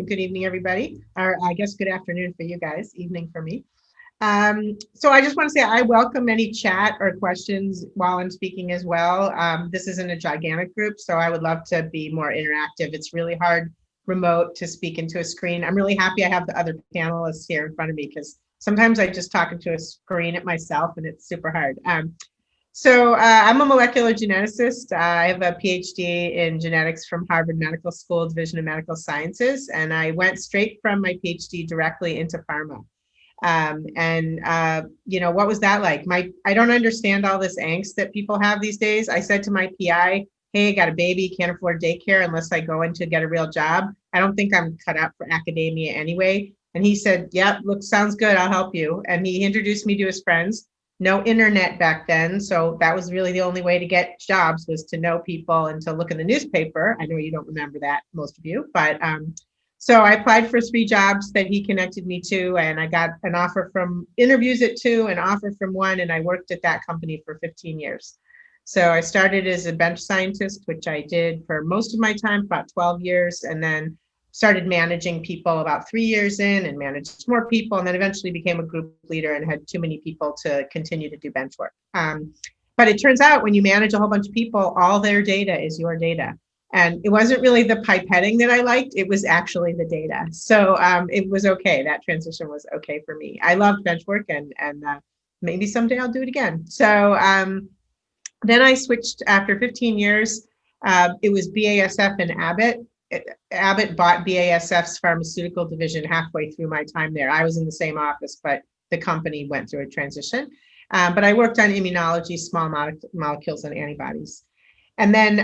good evening, everybody. Or I guess good afternoon for you guys, evening for me. So I just want to say I welcome any chat or questions while I'm speaking as well. This isn't a gigantic group, so I would love to be more interactive. It's really hard remote to speak into a screen. I'm really happy I have the other panelists here in front of me because sometimes I just talk into a screen at myself and it's super hard. I'm a molecular geneticist. I have a PhD in genetics from Harvard Medical School Division of Medical Sciences, and I went straight from my PhD directly into pharma. What was that like? I don't understand all this angst that people have these days. I said to my PI, hey, I got a baby, can't afford daycare unless I go in to get a real job. I don't think I'm cut out for academia anyway. And he said, yep, look, sounds good, I'll help you. And he introduced me to his friends. No internet back then, so that was really the only way to get jobs, was to know people and to look in the newspaper. I know you don't remember that, most of you, but so I applied for 3 jobs that he connected me to, and I got an offer from interviews at 2, an offer from 1, and I worked at that company for 15 years. So I started as a bench scientist, which I did for most of my time, about 12 years, and then started managing people about 3 years in and managed more people, and then eventually became a group leader and had too many people to continue to do bench work. But it turns out when you manage a whole bunch of people, all their data is your data. And it wasn't really the pipetting that I liked, it was actually the data. So it was okay. That transition was okay for me. I loved bench work, and maybe someday I'll do it again. So then I switched after 15 years. It was BASF and Abbott. Abbott bought BASF's pharmaceutical division halfway through my time there. I was in the same office, but the company went through a transition. But I worked on immunology, small molecules, and antibodies. And then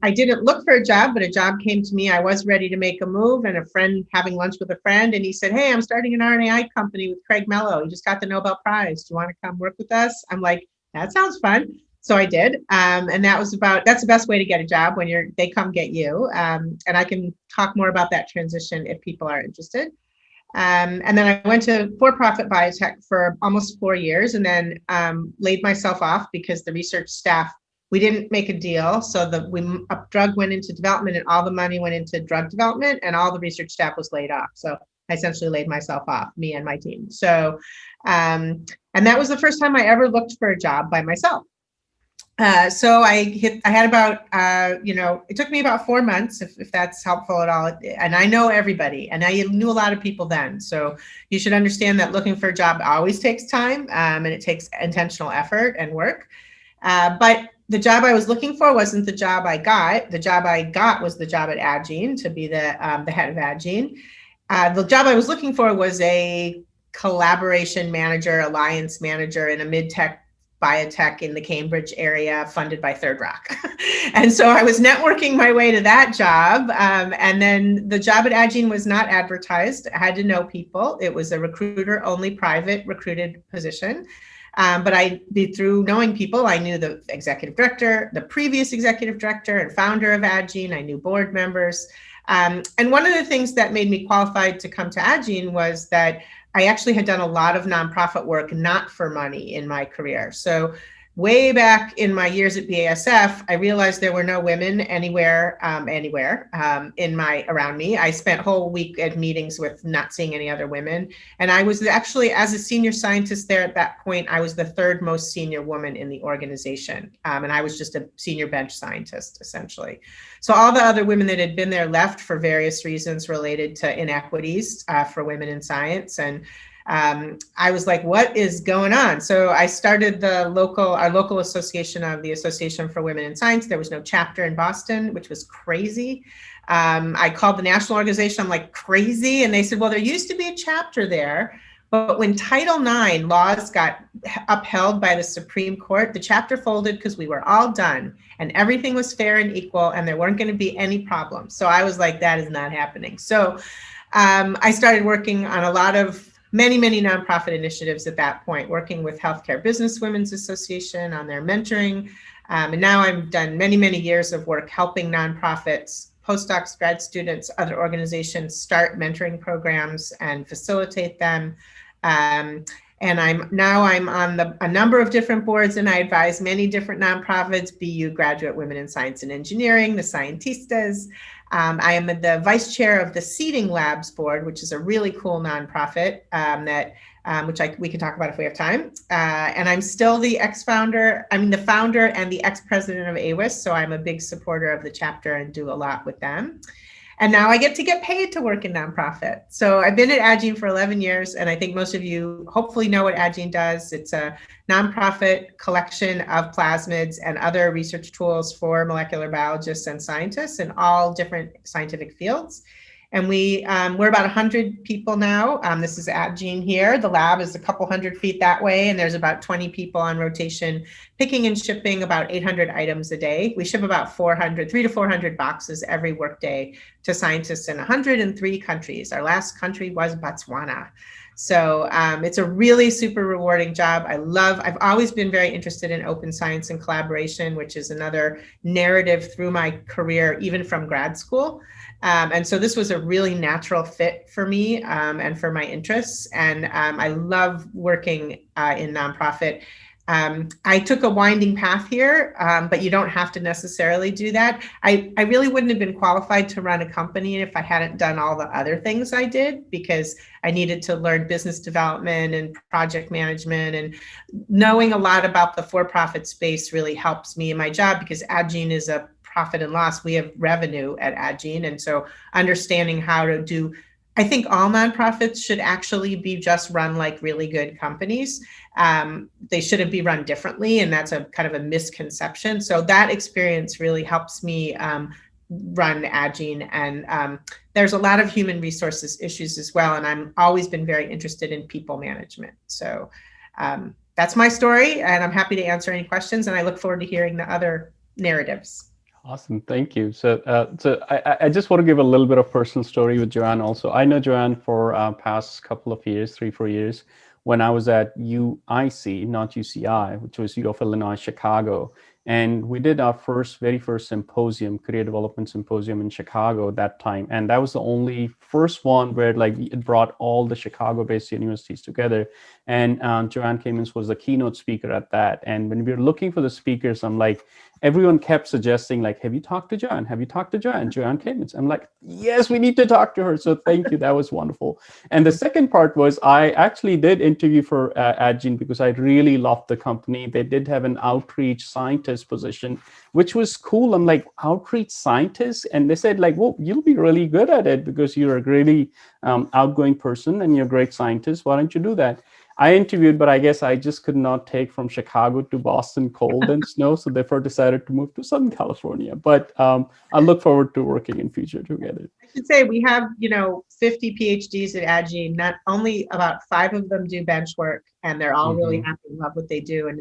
I didn't look for a job, but a job came to me. I was ready to make a move, and a friend having lunch with a friend, and he said, hey, I'm starting an RNAi company with Craig Mello. He just got the Nobel Prize. Do you want to come work with us? I'm like, that sounds fun. So I did. And that's the best way to get a job, when they come get you. And I can talk more about that transition if people are interested. And then I went to for-profit biotech for almost 4 years, and then laid myself off because the research staff, we didn't make a deal. So a drug went into development, and all the money went into drug development, and all the research staff was laid off. So I essentially laid myself off, me and my team. So, and that was the first time I ever looked for a job by myself. So I had about, it took me about 4 months, if that's helpful at all. And I know everybody, and I knew a lot of people then. So you should understand that looking for a job always takes time, and it takes intentional effort and work. But the job I was looking for wasn't the job I got. The job I got was the job at Addgene, to be the head of Addgene. The job I was looking for was a collaboration manager, alliance manager in a mid-tech biotech in the Cambridge area, funded by Third Rock. And so I was networking my way to that job. And then the job at Addgene was not advertised. I had to know people. It was a recruiter only, private recruited position. But through knowing people, I knew the executive director, the previous executive director and founder of Addgene. I knew board members. And one of the things that made me qualified to come to Addgene was that I actually had done a lot of nonprofit work, not for money, in my career. So way back in my years at BASF, I realized there were no women anywhere around me. I spent a whole week at meetings with not seeing any other women. And I was actually, as a senior scientist there at that point, I was the 3rd most senior woman in the organization. And I was just a senior bench scientist, essentially. So all the other women that had been there left for various reasons related to inequities for women in science. And I was like, what is going on? So I started our local association of the Association for Women in Science. There was no chapter in Boston, which was crazy. I called the national organization. I'm like, crazy. And they said, well, there used to be a chapter there, but when Title IX laws got upheld by the Supreme Court, the chapter folded because we were all done and everything was fair and equal and there weren't going to be any problems. So I was like, that is not happening. So I started working on many nonprofit initiatives at that point, working with Healthcare Business Women's Association on their mentoring. And now I've done many years of work helping nonprofits, postdocs, grad students, other organizations start mentoring programs and facilitate them. And I'm on a number of different boards, and I advise many different nonprofits, BU Graduate Women in Science and Engineering, the Scientistas, I am the vice chair of the Seeding Labs board, which is a really cool nonprofit which we can talk about if we have time. And I'm still the the founder and the ex-president of AWIS. So I'm a big supporter of the chapter and do a lot with them. And now I get to get paid to work in nonprofit. So I've been at Addgene for 11 years, and I think most of you hopefully know what Addgene does. It's a nonprofit collection of plasmids and other research tools for molecular biologists and scientists in all different scientific fields. And we're about 100 people now. This is Addgene here. The lab is a couple hundred feet that way, and there's about 20 people on rotation, picking and shipping about 800 items a day. We ship about 300 to 400 boxes every workday to scientists in 103 countries. Our last country was Botswana. So it's a really super rewarding job. I've always been very interested in open science and collaboration, which is another narrative through my career, even from grad school. And so this was a really natural fit for me and for my interests. And I love working in nonprofit. I took a winding path here, but you don't have to necessarily do that. I really wouldn't have been qualified to run a company if I hadn't done all the other things I did, because I needed to learn business development and project management, and knowing a lot about the for-profit space really helps me in my job, because Addgene is a profit and loss. We have revenue at Addgene. And so understanding how to do, I think all nonprofits should actually be just run like really good companies. They shouldn't be run differently. And that's a kind of a misconception. So that experience really helps me run Addgene. And there's a lot of human resources issues as well. And I've always been very interested in people management. So that's my story. And I'm happy to answer any questions. And I look forward to hearing the other narratives. Awesome, thank you. So, I just want to give a little bit of personal story with Joanne. Also, I know Joanne for past couple of years, 3-4 years, when I was at UIC, not UCI, which was U of Illinois, Chicago, and we did our very first symposium, career development symposium in Chicago at that time, and that was the only first one where it brought all the Chicago-based universities together. And Joanne Kamens was the keynote speaker at that. And when we were looking for the speakers, I'm like, everyone kept suggesting, like, have you talked to Joanne? Have you talked to Joanne? Joanne Kamens. I'm like, yes, we need to talk to her. So thank you. That was wonderful. And the second part was I actually did interview for Addgene because I really loved the company. They did have an outreach scientist position, which was cool. I'm like, outreach scientist? And they said, like, well, you'll be really good at it because you're a really outgoing person and you're a great scientist. Why don't you do that? I interviewed, but I guess I just could not take from Chicago to Boston cold and snow, so therefore decided to move to Southern California. But I look forward to working in future together. I should say we have, 50 PhDs at Addgene. Not only about 5 of them do bench work, and they're all really happy and love what they do, and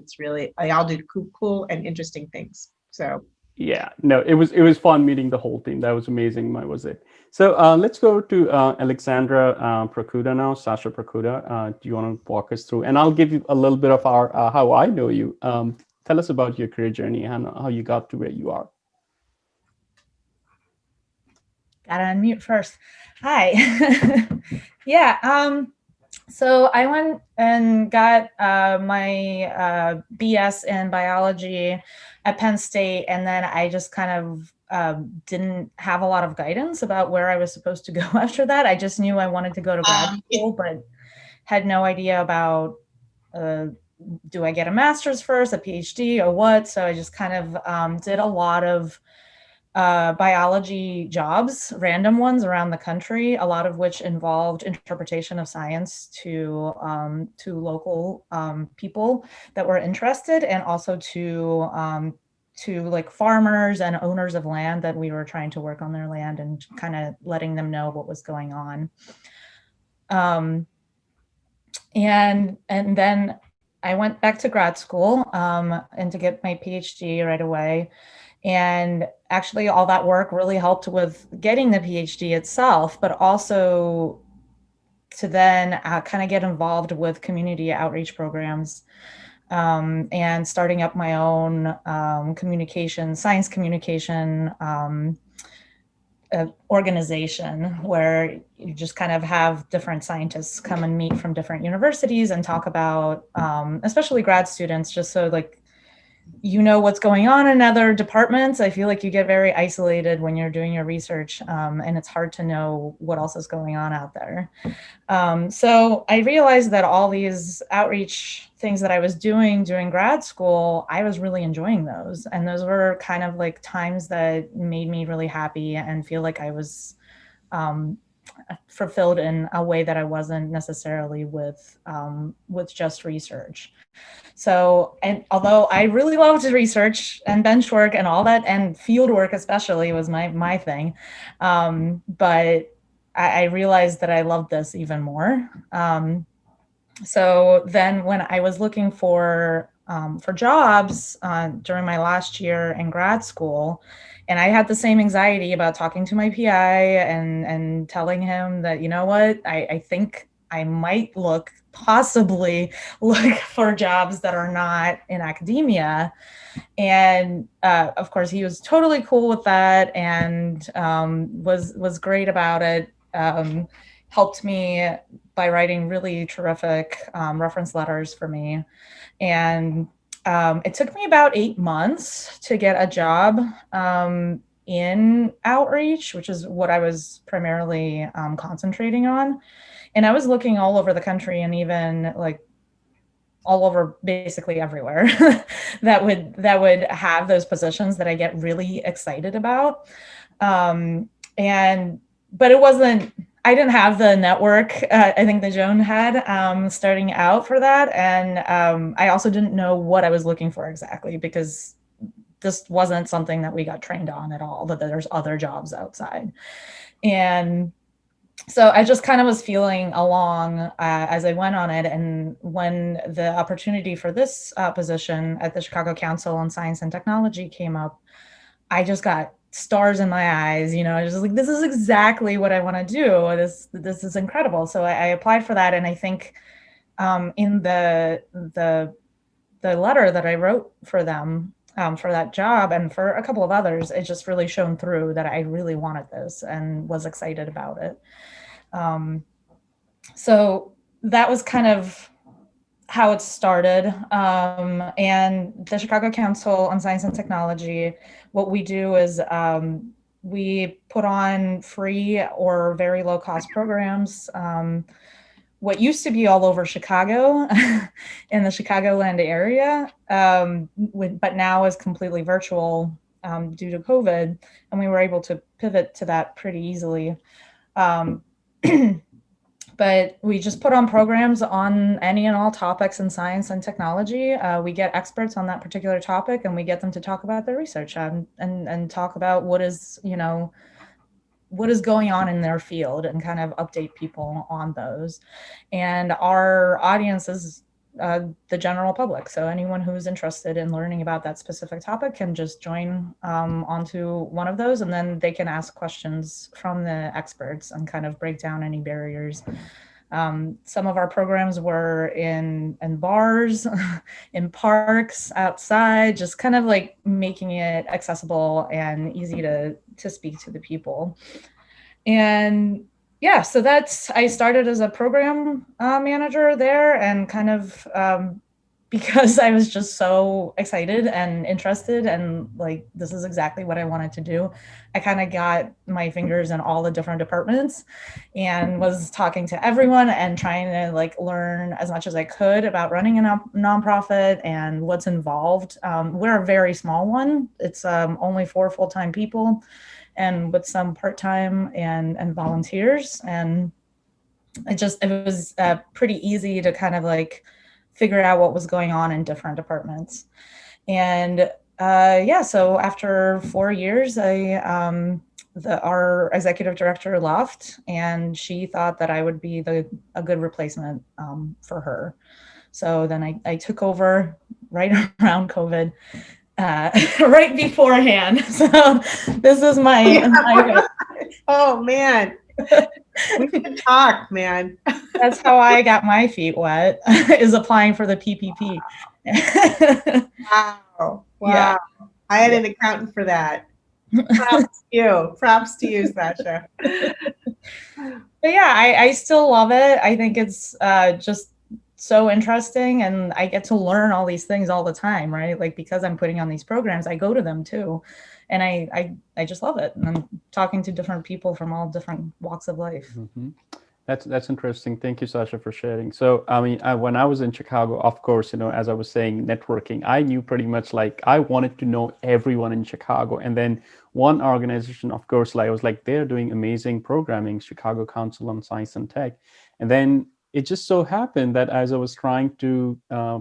they all do cool and interesting things. So. Yeah, no, it was fun meeting the whole team. That was amazing. Was it? So let's go to Alexandra Prakuda now. Sasha Prakuda, do you want to walk us through? And I'll give you a little bit of how I know you. Tell us about your career journey and how you got to where you are. Gotta unmute first. Hi. Yeah. So I went and got my BS in biology at Penn State, and then I just kind of didn't have a lot of guidance about where I was supposed to go after that. I just knew I wanted to go to grad school, but had no idea about do I get a master's first, a PhD, or what? So I just kind of did a lot of biology jobs, random ones around the country, a lot of which involved interpretation of science to local people that were interested, and also to like farmers and owners of land that we were trying to work on their land and kind of letting them know what was going on. And then I went back to grad school and to get my PhD right away. And actually all that work really helped with getting the PhD itself, but also to then kind of get involved with community outreach programs and starting up my own science communication organization, where you just kind of have different scientists come and meet from different universities and talk about, especially grad students, just so like you know what's going on in other departments. I feel like you get very isolated when you're doing your research, and it's hard to know what else is going on out there. So I realized that all these outreach things that I was doing during grad school, I was really enjoying those. And those were kind of like times that made me really happy and feel like I was fulfilled in a way that I wasn't necessarily with just research. So, and although I really loved research and bench work and all that, and field work especially was my thing, but I realized that I loved this even more. So then, when I was looking for jobs during my last year in grad school, and I had the same anxiety about talking to my PI and telling him that, you know what, I think I might possibly look for jobs that are not in academia. And of course, he was totally cool with that and was great about it. Helped me by writing really terrific reference letters for me. And it took me about 8 months to get a job in outreach, which is what I was primarily concentrating on. And I was looking all over the country and even like all over basically everywhere that would have those positions that I get really excited about. But it wasn't, I didn't have the network I think that Joan had starting out for that. And I also didn't know what I was looking for exactly, because this wasn't something that we got trained on at all, that there's other jobs outside. And so I just kind of was feeling along as I went on it. And when the opportunity for this position at the Chicago Council on Science and Technology came up, I just got stars in my eyes. You know, I was just like, this is exactly what I want to do. This is incredible. So I applied for that. And I think in the letter that I wrote for them, for that job and for a couple of others, it just really shone through that I really wanted this and was excited about it. So that was kind of how it started. And the Chicago Council on Science and Technology, what we do is we put on free or very low cost programs. What used to be all over Chicago in the Chicagoland area, but now is completely virtual due to COVID. And we were able to pivot to that pretty easily. But we just put on programs on any and all topics in science and technology. We get experts on that particular topic and we get them to talk about their research and talk about what is going on in their field and kind of update people on those. And our audience is the general public. So anyone who's interested in learning about that specific topic can just join onto one of those, and then they can ask questions from the experts and kind of break down any barriers. Some of our programs were in bars, in parks, outside, just kind of like making it accessible and easy to speak to the people. And yeah, so I started as a program manager there, and kind of because I was just so excited and interested and like, this is exactly what I wanted to do. I kind of got my fingers in all the different departments and was talking to everyone and trying to like learn as much as I could about running a nonprofit and what's involved. We're a very small one. It's only 4 full-time people, and with some part-time and volunteers. And it was pretty easy to kind of like figure out what was going on in different departments. And so after 4 years, our executive director left, and she thought that I would be a good replacement for her. So then I took over right around COVID. Right beforehand. So this is my oh man, we can talk, man. That's how I got my feet wet, is applying for the PPP. Wow. Yeah. I had an accountant for that. Props to you, Sasha. But yeah, I still love it. I think it's just so interesting, and I get to learn all these things all the time, right? Like, because I'm putting on these programs, I go to them too, and I just love it. And I'm talking to different people from all different walks of life. Mm-hmm. That's interesting. Thank you, Sasha, for sharing. So, I mean, when I was in Chicago, of course, as I was saying, networking, I knew pretty much like I wanted to know everyone in Chicago. And then one organization, of course, like I was like, they're doing amazing programming, Chicago Council on Science and Tech. And then it just so happened that as I was trying to,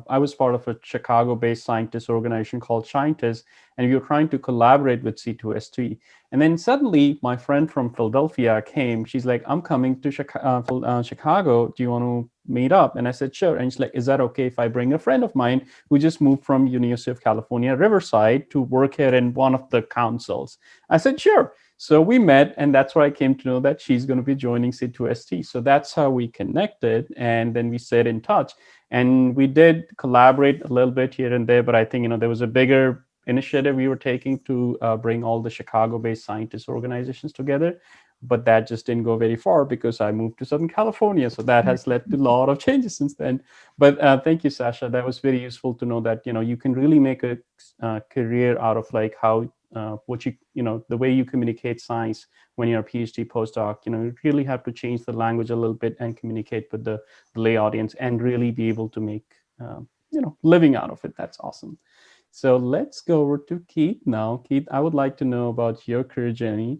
I was part of a Chicago-based scientist organization called Scientists, and we were trying to collaborate with C2ST. And then suddenly my friend from Philadelphia came. She's like, I'm coming to Chicago. Do you want to meet up? And I said, sure. And she's like, is that okay if I bring a friend of mine who just moved from University of California, Riverside to work here in one of the councils? I said, sure. So we met, and that's where I came to know that she's going to be joining C2ST. So that's how we connected. And then we stayed in touch. And we did collaborate a little bit here and there, but I think, there was a bigger initiative we were taking to bring all the Chicago-based scientist organizations together, but that just didn't go very far because I moved to Southern California. So that has led to a lot of changes since then. But thank you, Sasha. That was very useful to know that you can really make a career out of like how the way you communicate science when you're a PhD postdoc. You really have to change the language a little bit and communicate with the lay audience and really be able to make living out of it. That's awesome. So let's go over to Keith now. Keith, I would like to know about your career journey,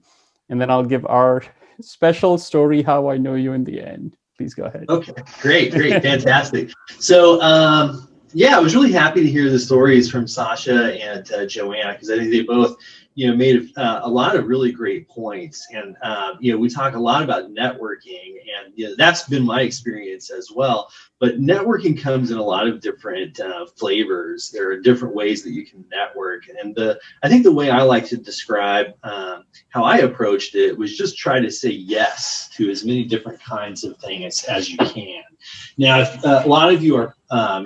and then I'll give our special story, how I know you in the end. Please go ahead. Okay, great, fantastic. So, I was really happy to hear the stories from Sasha and Joanna, because I think they both, made a lot of really great points. And, we talk a lot about networking, and that's been my experience as well. But networking comes in a lot of different flavors. There are different ways that you can network. And I think the way I like to describe how I approached it was just try to say yes to as many different kinds of things as you can. Now, a lot of you are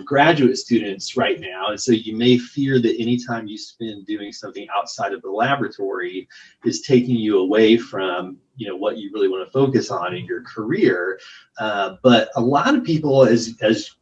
graduate students right now, and so you may fear that anytime you spend doing something outside of the laboratory is taking you away from what you really want to focus on in your career. But a lot of people, as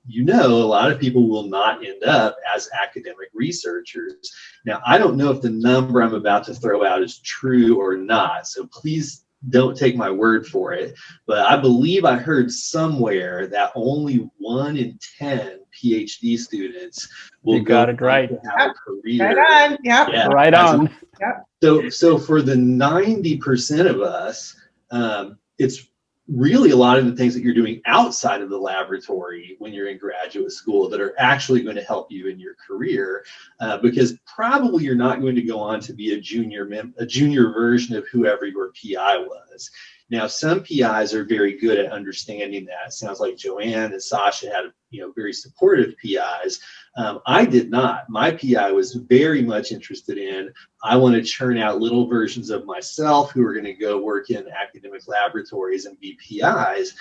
you know, a lot of people will not end up as academic researchers. Now, I don't know if the number I'm about to throw out is true or not, so please don't take my word for it, but I believe I heard somewhere that only 1 in 10 PhD students will got it right. Have a career. Right on. Yep. Yeah, right on. Yep. So for the 90% of us, it's really a lot of the things that you're doing outside of the laboratory when you're in graduate school that are actually going to help you in your career, because probably you're not going to go on to be a junior version of whoever your PI was. Now, some PIs are very good at understanding that. It sounds like Joanne and Sasha had, very supportive PIs. I did not. My PI was very much interested in, I want to churn out little versions of myself who are going to go work in academic laboratories and be PIs.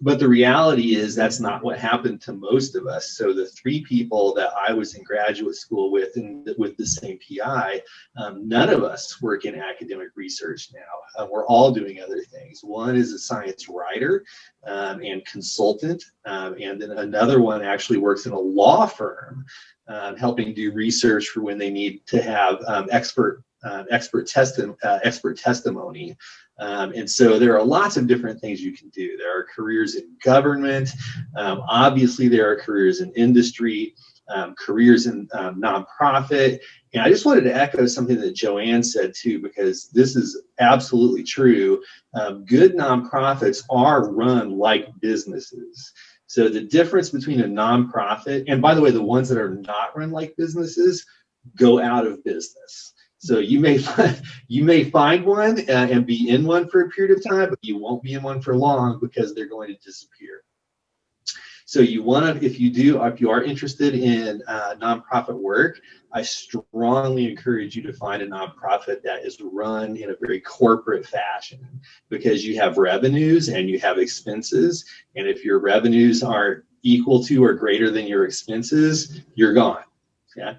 But the reality is that's not what happened to most of us. So the 3 people that I was in graduate school with and with the same PI, none of us work in academic research now. We're all doing other things. One is a science writer and consultant, and then another one actually works in a law firm, helping do research for when they need to have expert testimony. And so there are lots of different things you can do. There are careers in government. Obviously, there are careers in industry, careers in nonprofit. And I just wanted to echo something that Joanne said too, because this is absolutely true. Good nonprofits are run like businesses. So the difference between a nonprofit, and by the way, the ones that are not run like businesses go out of business. So you may find one and be in one for a period of time, but you won't be in one for long because they're going to disappear. So if you are interested in nonprofit work, I strongly encourage you to find a nonprofit that is run in a very corporate fashion, because you have revenues and you have expenses. And if your revenues aren't equal to or greater than your expenses, you're gone. Yeah.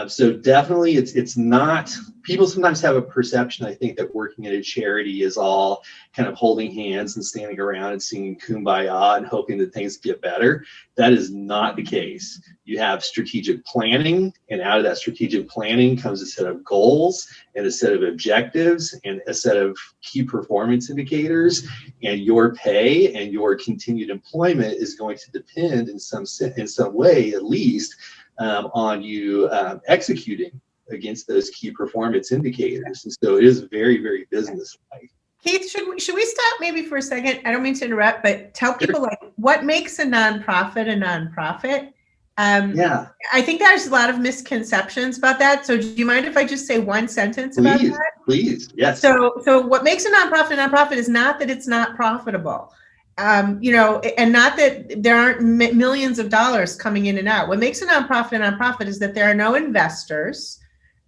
So definitely it's not, people sometimes have a perception, I think, that working at a charity is all kind of holding hands and standing around and singing Kumbaya and hoping that things get better. That is not the case. You have strategic planning, and out of that strategic planning comes a set of goals and a set of objectives and a set of key performance indicators, and your pay and your continued employment is going to depend in some way, at least, on you executing against those key performance indicators. And so it is very, very business-like. Keith, should we stop maybe for a second? I don't mean to interrupt, but tell people like what makes a nonprofit a nonprofit. Yeah. I think there's a lot of misconceptions about that. So do you mind if I just say one sentence about that? Please, yes. So what makes a nonprofit is not that it's not profitable. And not that there aren't millions of dollars coming in and out. What makes a nonprofit is that there are no investors,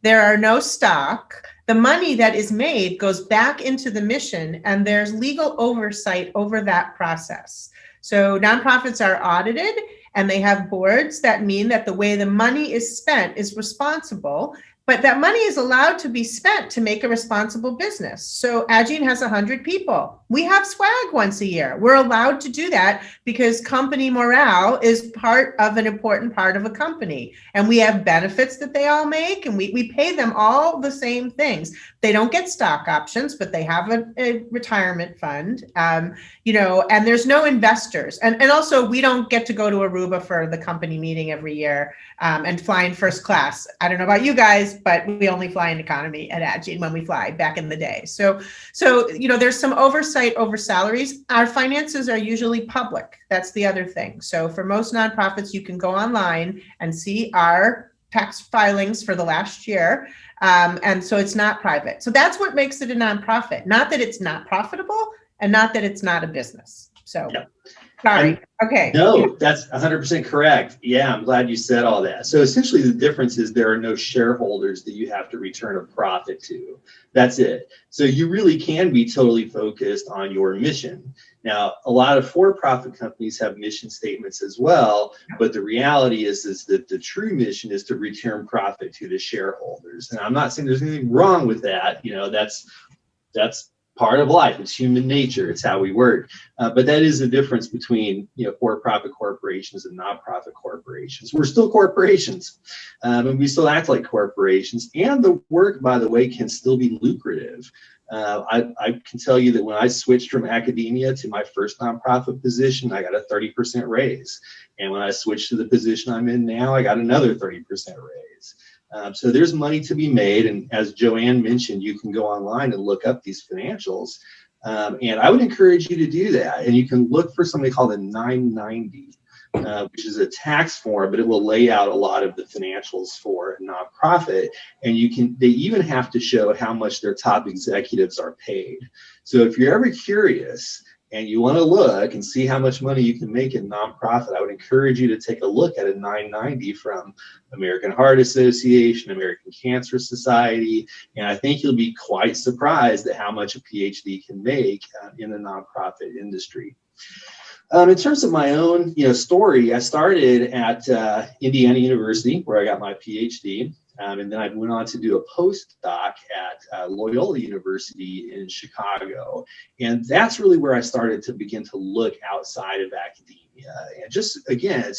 there are no stock. The money that is made goes back into the mission, and there's legal oversight over that process. So nonprofits are audited, and they have boards that mean that the way the money is spent is responsible, but that money is allowed to be spent to make a responsible business. So Agene has 100 people. We have swag once a year. We're allowed to do that because company morale is part of an important part of a company. And we have benefits that they all make, and we pay them all the same things. They don't get stock options, but they have a retirement fund, and there's no investors. And also, we don't get to go to Aruba for the company meeting every year and fly in first class. I don't know about you guys, but we only fly in economy at Agene when we fly back in the day. So there's some oversight over salaries. Our finances are usually public. That's the other thing. So for most nonprofits, you can go online and see our tax filings for the last year. And so it's not private. So that's what makes it a nonprofit. Not that it's not profitable and not that it's not a business. So. Yeah. Sorry. Okay. No, that's 100% correct. Yeah, I'm glad you said all that. So essentially the difference is there are no shareholders that you have to return a profit to. That's it. So you really can be totally focused on your mission. Now, a lot of for-profit companies have mission statements as well, but the reality is that the true mission is to return profit to the shareholders. And I'm not saying there's anything wrong with that. That's part of life. It's human nature. It's how we work. But that is the difference between for-profit corporations and nonprofit corporations. We're still corporations, and we still act like corporations. And the work, by the way, can still be lucrative. I can tell you that when I switched from academia to my first nonprofit position, I got a 30% raise. And when I switched to the position I'm in now, I got another 30% raise. So there's money to be made. And as Joanne mentioned, you can go online and look up these financials. And I would encourage you to do that. And you can look for something called a 990, which is a tax form, but it will lay out a lot of the financials for a nonprofit. And they even have to show how much their top executives are paid. So if you're ever curious and you want to look and see how much money you can make in nonprofit, I would encourage you to take a look at a 990 from American Heart Association, American Cancer Society, and I think you'll be quite surprised at how much a PhD can make in the nonprofit industry. In terms of my own story, I started at Indiana University, where I got my PhD. And then I went on to do a postdoc at Loyola University in Chicago. And that's really where I started to begin to look outside of academia. And just, again,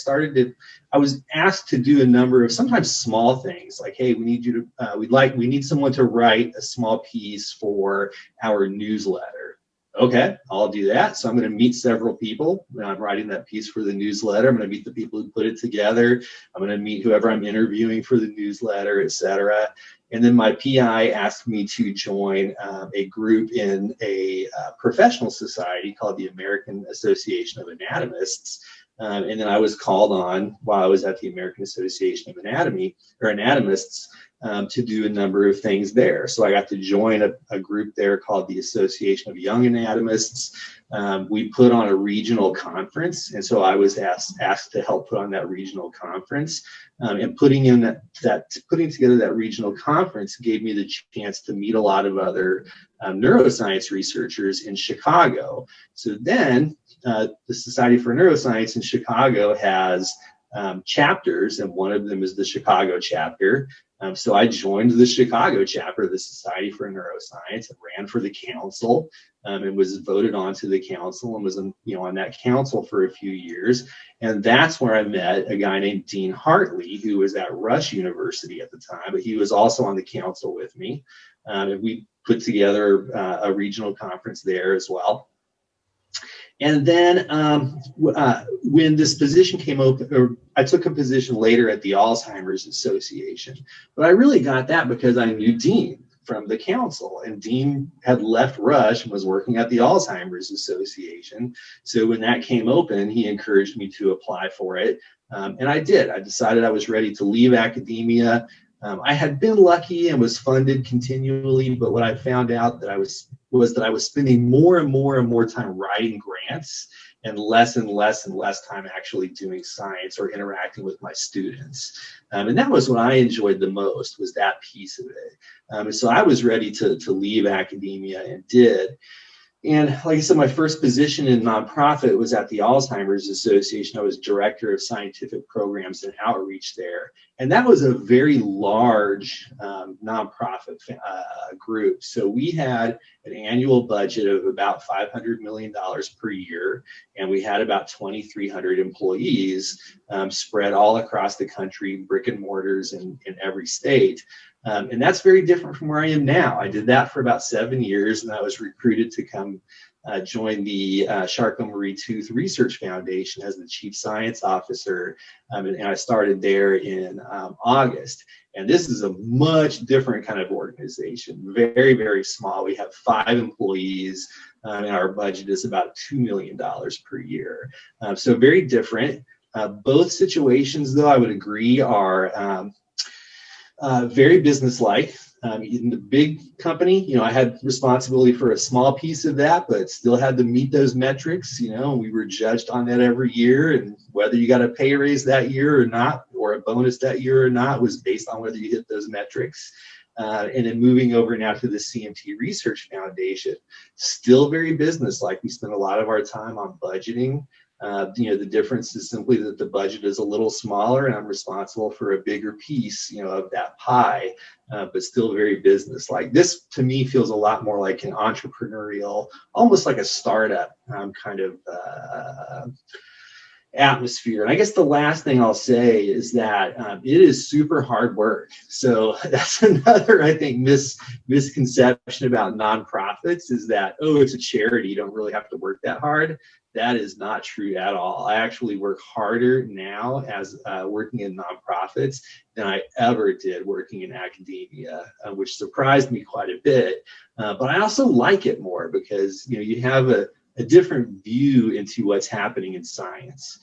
I was asked to do a number of sometimes small things like, hey, we need someone to write a small piece for our newsletter. Okay, I'll do that. So I'm going to meet several people when I'm writing that piece for the newsletter. I'm going to meet the people who put it together. I'm going to meet whoever I'm interviewing for the newsletter, et cetera. And then my PI asked me to join a group in a professional society called the American Association of Anatomists. And then I was called on while I was at the American Association of Anatomists to do a number of things there. So I got to join a group there called the Association of Young Anatomists. We put on a regional conference, and so I was asked to help put on that regional conference. And putting together that regional conference gave me the chance to meet a lot of other neuroscience researchers in Chicago. So then the Society for Neuroscience in Chicago has chapters, and one of them is the Chicago chapter. So I joined the Chicago chapter of the Society for Neuroscience and ran for the council, and was voted onto the council and was on that council for a few years. And that's where I met a guy named Dean Hartley, who was at Rush University at the time, but he was also on the council with me. And we put together a regional conference there as well. And then when this position came open, or I took a position later at the Alzheimer's Association, but I really got that because I knew Dean from the council, and Dean had left Rush and was working at the Alzheimer's Association. So when that came open, he encouraged me to apply for it. And I did. I decided I was ready to leave academia. I had been lucky and was funded continually, but what I found out was that I was spending more and more time writing grants and less time actually doing science or interacting with my students. And that was what I enjoyed the most, was that piece of it. And so I was ready to leave academia, and did. And like I said, my first position in nonprofit was at the Alzheimer's Association. I was director of scientific programs and outreach there. And that was a very large nonprofit group. So we had an annual budget of about $500 million per year. And we had about 2,300 employees spread all across the country, brick and mortars in every state. And that's very different from where I am now. I did that for about 7 years, and I was recruited to come join the Cmt Research Foundation as the chief science officer. And I started there in August. And this is a much different kind of organization, very, very small. We have 5 employees, and our budget is about $2 million per year. So very different. Both situations, though, I would agree, are very businesslike. In the big company, I had responsibility for a small piece of that, but still had to meet those metrics. We were judged on that every year, and whether you got a pay raise that year or not, or a bonus that year or not, was based on whether you hit those metrics. And then moving over now to the CMT Research Foundation, still very businesslike. We spend a lot of our time on budgeting. The difference is simply that the budget is a little smaller, and I'm responsible for a bigger piece, of that pie, but still very business-like. This, to me, feels a lot more like an entrepreneurial, almost like a startup kind of atmosphere. And I guess the last thing I'll say is that it is super hard work. So that's another, I think, misconception about nonprofits, is that, oh, it's a charity, you don't really have to work that hard. That is not true at all. I actually work harder now as working in nonprofits than I ever did working in academia, which surprised me quite a bit. But I also like it more because you have a different view into what's happening in science.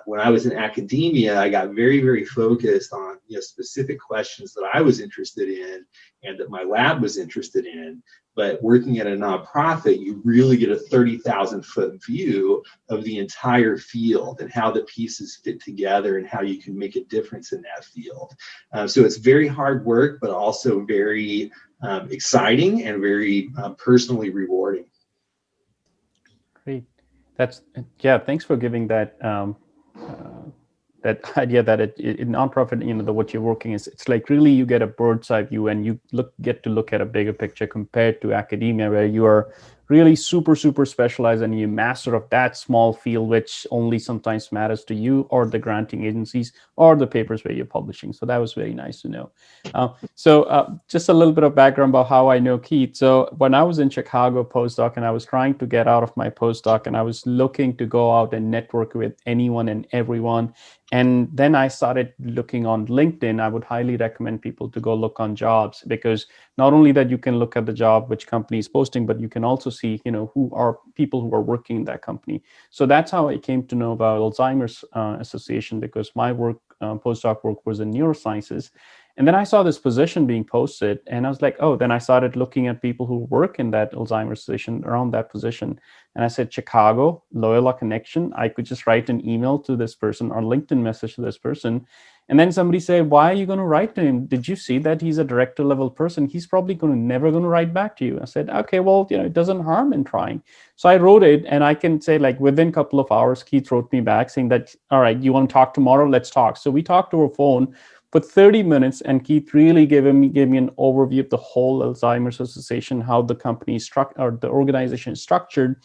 When I was in academia, I got very, very focused on specific questions that I was interested in and that my lab was interested in. But working at a nonprofit, you really get a 30,000-foot view of the entire field and how the pieces fit together and how you can make a difference in that field. So it's very hard work, but also very exciting and very personally rewarding. Great. Thanks for giving that that idea that in nonprofit, what you're working is, it's like really you get a bird's eye view, and you get to look at a bigger picture compared to academia, where you are really super specialized and you master of that small field, which only sometimes matters to you or the granting agencies or the papers where you're publishing. So that was very nice to know. So just a little bit of background about how I know Keith. So when I was in Chicago postdoc, and I was trying to get out of my postdoc, and I was looking to go out and network with anyone and everyone. And then I started looking on LinkedIn. I would highly recommend people to go look on jobs, because not only that you can look at the job which company is posting, but you can also see, who are people who are working in that company. So that's how I came to know about Alzheimer's Association, because my work, postdoc work, was in neurosciences. And then I saw this position being posted, and I was like, oh, then I started looking at people who work in that Alzheimer's Association around that position. And I said, Chicago, Loyola connection. I could just write an email to this person or LinkedIn message to this person. And then somebody said, why are you going to write to him? Did you see that he's a director level person? He's probably never going to write back to you. I said, okay, well, it doesn't harm in trying. So I wrote it, and I can say, like, within a couple of hours, Keith wrote me back saying that, all right, you want to talk tomorrow? Let's talk. So we talked over phone for 30 minutes, and Keith really gave me an overview of the whole Alzheimer's Association, how the company the organization is structured,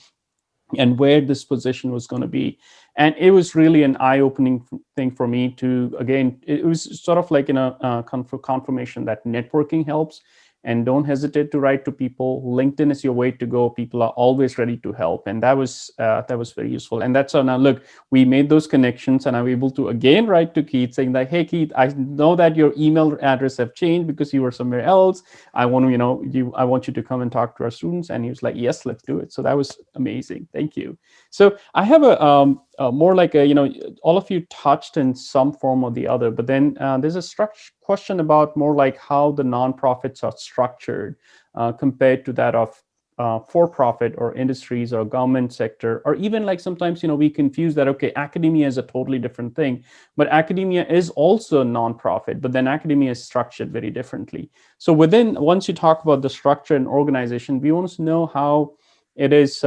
and where this position was going to be. And it was really an eye-opening thing for me to, again, it was sort of like confirmation that networking helps, and don't hesitate to write to people. LinkedIn is your way to go. People are always ready to help. And that was very useful. And that's how now, look, we made those connections, and I'm able to again write to Keith saying that, hey, Keith, I know that your email address have changed because you were somewhere else. I want to, I want you to come and talk to our students. And he was like, yes, let's do it. So that was amazing. Thank you. So I have more like all of you touched in some form or the other, but then there's a question about more like how the nonprofits are structured compared to that of for-profit or industries or government sector, or even like sometimes, we confuse that, okay, academia is a totally different thing, but academia is also nonprofit, but then academia is structured very differently. So once you talk about the structure and organization, we want to know how it is,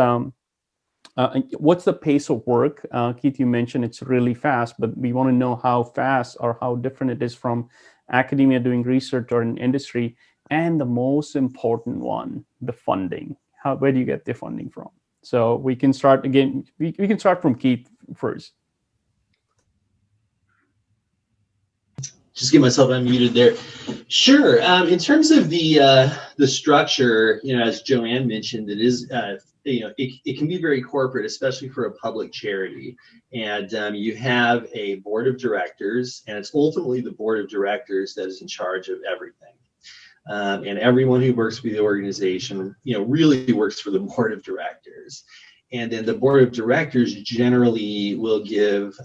what's the pace of work? Keith, you mentioned it's really fast, but we want to know how fast or how different it is from academia doing research or in industry. And the most important one, the funding. Where do you get the funding from? So we can start again. We can start from Keith first. Just get myself unmuted there. Sure. In terms of the structure, as Joanne mentioned, it is it can be very corporate, especially for a public charity. And you have a board of directors, and it's ultimately the board of directors that is in charge of everything. And everyone who works for the organization, really works for the board of directors. And then the board of directors generally will give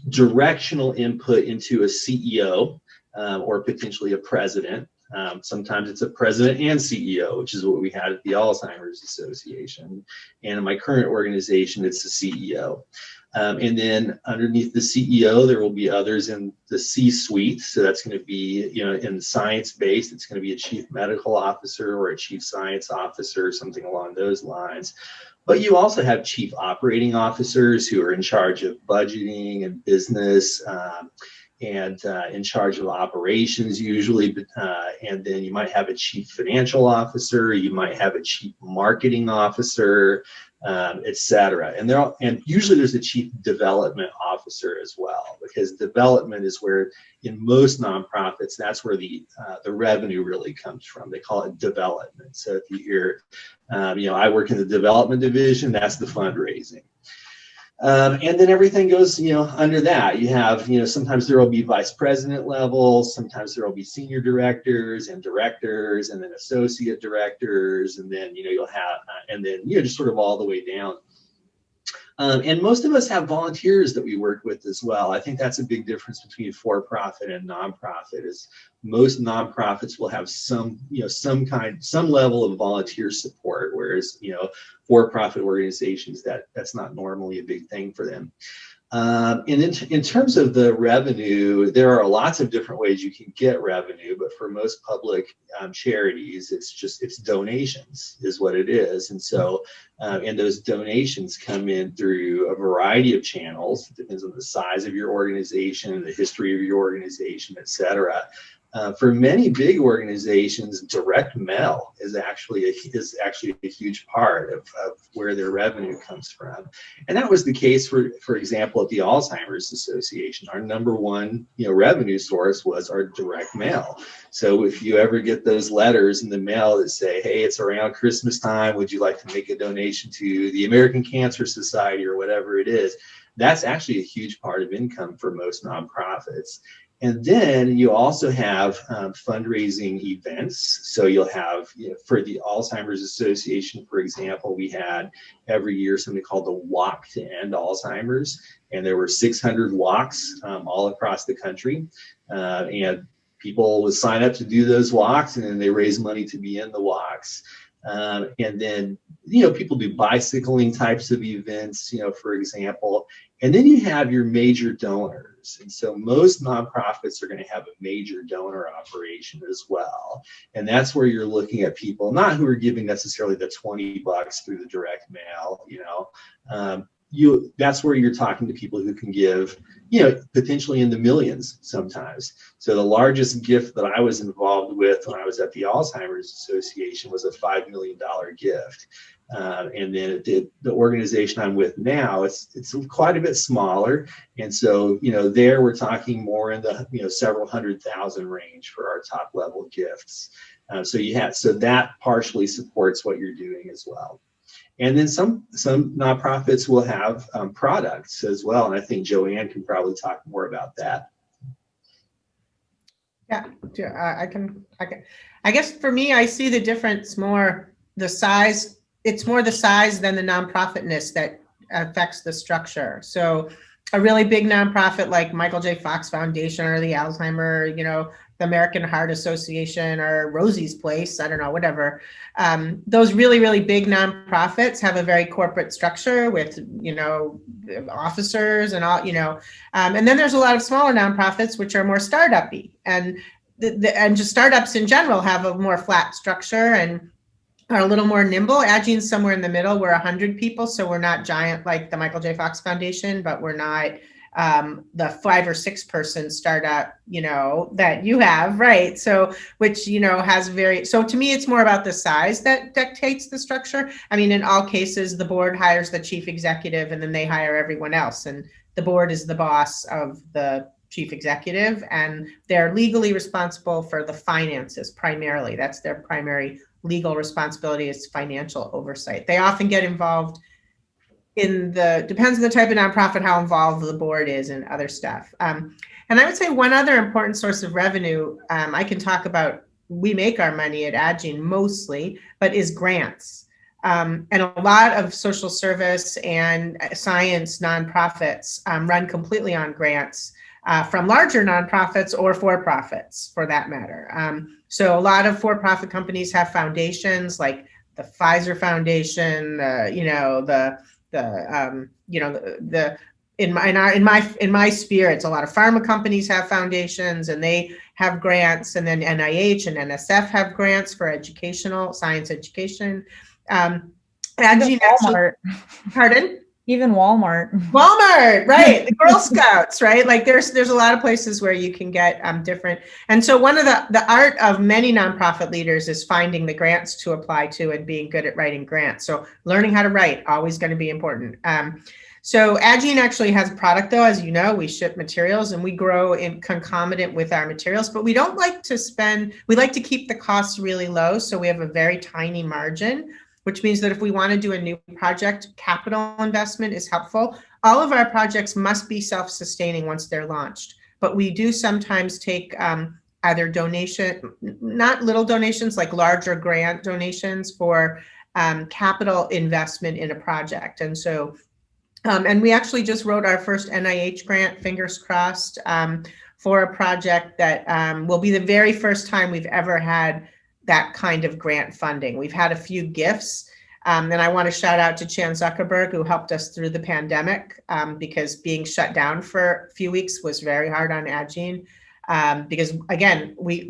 directional input into a CEO or potentially a president. Sometimes it's a president and CEO, which is what we had at the Alzheimer's Association. And in my current organization, it's the CEO. And then underneath the CEO, there will be others in the C-suite. So that's going to be, in science-based, it's going to be a chief medical officer or a chief science officer, something along those lines. But you also have chief operating officers who are in charge of budgeting and business and in charge of operations usually. And then you might have a chief financial officer, you might have a chief marketing officer, et cetera. And usually there's a chief development officer as well, because development is where, in most nonprofits, that's where the revenue really comes from. They call it development. So if you hear, I work in the development division, that's the fundraising. And then everything goes, under that. You have, sometimes there will be vice president levels, sometimes there will be senior directors, and then associate directors, and then, you'll have, and then, just sort of all the way down. And most of us have volunteers that we work with as well. I think that's a big difference between for-profit and nonprofit. Is most nonprofits will have some level of volunteer support, whereas for-profit organizations, that's not normally a big thing for them. And in terms of the revenue, there are lots of different ways you can get revenue, but for most public charities, it's donations is what it is. And so, and those donations come in through a variety of channels. It depends on the size of your organization, the history of your organization, et cetera. For many big organizations, direct mail is actually a huge part of where their revenue comes from. And that was the case for example, at the Alzheimer's Association. Our number one revenue source was our direct mail. So if you ever get those letters in the mail that say, hey, it's around Christmas time, would you like to make a donation to the American Cancer Society or whatever it is, that's actually a huge part of income for most nonprofits. And then you also have fundraising events. So you'll have, for the Alzheimer's Association, for example, we had every year something called the Walk to End Alzheimer's. And there were 600 walks all across the country. And people would sign up to do those walks, and then they raise money to be in the walks. And then, people do bicycling types of events, for example. And then you have your major donors. donors. And so most nonprofits are going to have a major donor operation as well. And that's where you're looking at people, not who are giving necessarily the $20 through the direct mail, that's where you're talking to people who can give, potentially in the millions sometimes. So the largest gift that I was involved with when I was at the Alzheimer's Association was a $5 million gift. And then the organization I'm with now, it's quite a bit smaller. And so, there we're talking more in the, several 100,000 range for our top level gifts. So that partially supports what you're doing as well. And then some nonprofits will have products as well. And I think Joanne can probably talk more about that. Yeah, I can. I guess for me, I see the difference more the size. It's more the size than the nonprofitness that affects the structure. So a really big nonprofit like Michael J. Fox Foundation or the Alzheimer, the American Heart Association or Rosie's Place, I don't know, whatever. Those really, really big nonprofits have a very corporate structure with, officers and all, and then there's a lot of smaller nonprofits which are more startup-y, and and just startups in general have a more flat structure and are a little more nimble. Agine's somewhere in the middle. We're 100 people, so we're not giant like the Michael J. Fox Foundation, but we're not the 5 or 6 person startup, that you have, right? So, which, has so to me, it's more about the size that dictates the structure. I mean, in all cases, the board hires the chief executive and then they hire everyone else. And the board is the boss of the chief executive, and they're legally responsible for the finances primarily. That's their primary legal responsibility, is financial oversight. They often get involved depends on the type of nonprofit, how involved the board is and other stuff. And I would say one other important source of revenue, I can talk about, we make our money at Agene mostly, but is grants. And a lot of social service and science nonprofits run completely on grants from larger nonprofits or for-profits, for that matter. So a lot of for-profit companies have foundations like the Pfizer Foundation, in my sphere, it's a lot of pharma companies have foundations and they have grants, and then NIH and NSF have grants for science education. Agene Walmart. Pardon? Even Walmart, right? The Girl Scouts, right? Like there's a lot of places where you can get different. And so one of the art of many nonprofit leaders is finding the grants to apply to and being good at writing grants. So learning how to write, always going to be important. So Agene actually has a product though, as you know, we ship materials and we grow in concomitant with our materials, but we don't like to we like to keep the costs really low. So we have a very tiny margin, which means that if we want to do a new project, capital investment is helpful. All of our projects must be self-sustaining once they're launched, but we do sometimes take either not little donations, like larger grant donations for capital investment in a project. And so, and we actually just wrote our first NIH grant, fingers crossed, for a project that will be the very first time we've ever had that kind of grant funding. We've had a few gifts, and I want to shout out to Chan Zuckerberg, who helped us through the pandemic, because being shut down for a few weeks was very hard on Agene, because again, we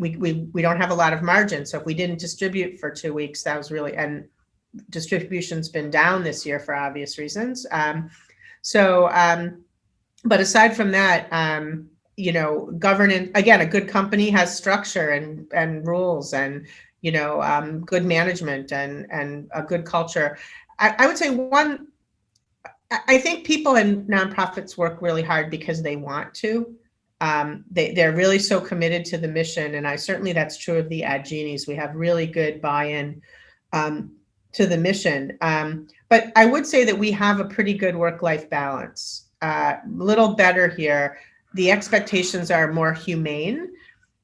don't have a lot of margin. So if we didn't distribute for 2 weeks, that was really, and distribution's been down this year for obvious reasons. But aside from that, governance, again, a good company has structure and rules and, good management and a good culture. I would say I think people in nonprofits work really hard because they want to. They're really so committed to the mission. And certainly that's true of the Agenes. We have really good buy-in to the mission. But I would say that we have a pretty good work-life balance. A little better here. The expectations are more humane.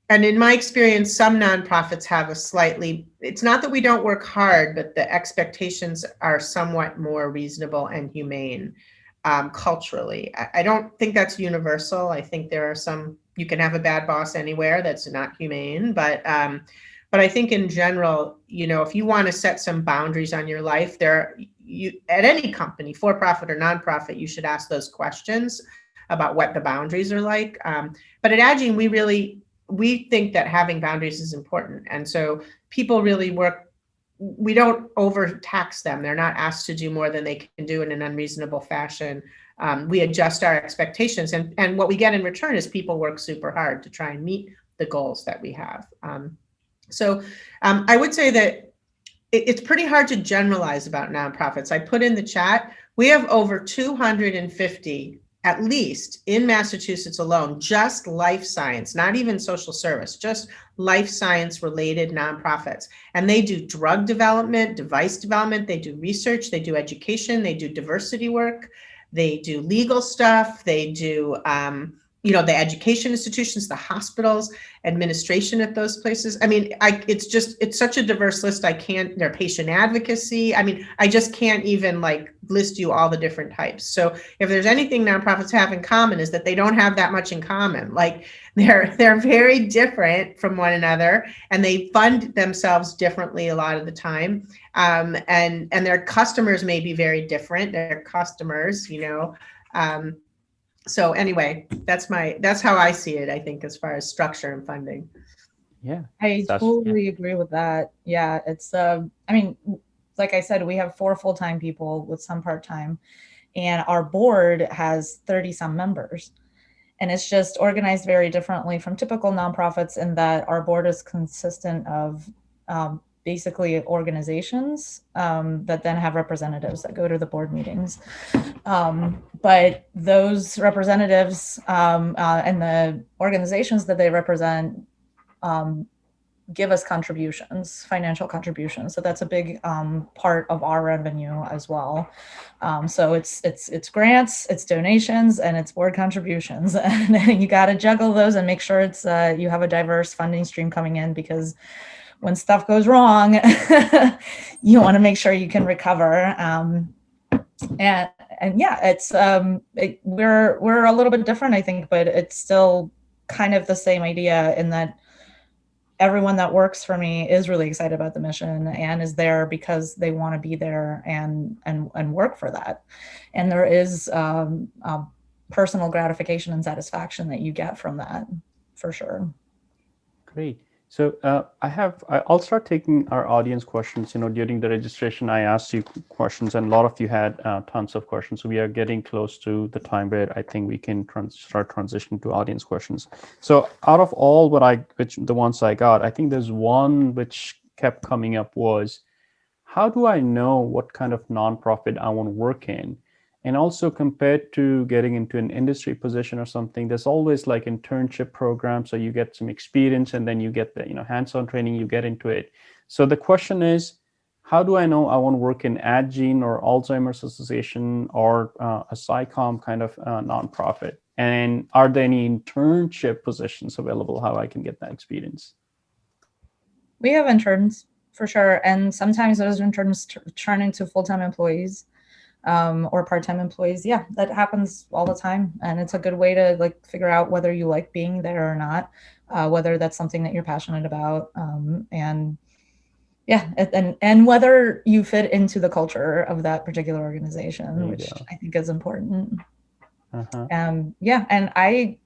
And in my experience, some nonprofits have it's not that we don't work hard, but the expectations are somewhat more reasonable and humane culturally. I don't think that's universal. I think there are you can have a bad boss anywhere that's not humane, but I think in general, if you want to set some boundaries on your life, at any company, for-profit or nonprofit, you should ask those questions about what the boundaries are like. But at Agene, we think that having boundaries is important. And so people really we don't overtax them. They're not asked to do more than they can do in an unreasonable fashion. We adjust our expectations, and what we get in return is people work super hard to try and meet the goals that we have. So I would say that it's pretty hard to generalize about nonprofits. I put in the chat, we have over 250, at least in Massachusetts alone, just life science, not even social service, just life science related nonprofits. And they do drug development, device development, they do research, they do education, they do diversity work, they do legal stuff, they do the education institutions, the hospitals, administration at those places. I mean, it's such a diverse list. Their patient advocacy. I mean, I just can't even list you all the different types. So if there's anything nonprofits have in common is that they don't have that much in common. They're very different from one another, and they fund themselves differently a lot of the time. And their customers may be very different. Their customers, so anyway, that's how I see it, I think, as far as structure and funding. Yeah. I totally agree with that. Yeah. It's, like I said, we have 4 full-time people with some part-time, and our board has 30 some members. And it's just organized very differently from typical nonprofits in that our board is consistent of basically organizations that then have representatives that go to the board meetings. But those representatives and the organizations that they represent give us contributions, financial contributions. So that's a big part of our revenue as well. So it's grants, it's donations, and it's board contributions. And you got to juggle those and make sure it's you have a diverse funding stream coming in, because when stuff goes wrong, you want to make sure you can recover. And yeah, it's we're a little bit different, I think, but it's still kind of the same idea in that everyone that works for me is really excited about the mission and is there because they want to be there and work for that. And there is personal gratification and satisfaction that you get from that, for sure. Great. So I'll start taking our audience questions. During the registration, I asked you questions, and a lot of you had tons of questions. So we are getting close to the time where I think we can start transitioning to audience questions. So out of all the ones I got, I think there's one which kept coming up was, how do I know what kind of nonprofit I want to work in? And also, compared to getting into an industry position or something, there's always internship programs. So you get some experience and then you get the hands-on training, you get into it. So the question is, how do I know I want to work in Agene or Alzheimer's Association or a SciComm kind of nonprofit? And are there any internship positions available, how I can get that experience? We have interns for sure. And sometimes those interns turn into full-time employees. Or part-time employees. Yeah, that happens all the time. And it's a good way to figure out whether you like being there or not, whether that's something that you're passionate about. And yeah, and whether you fit into the culture of that particular organization, which I think is important. Yeah, and I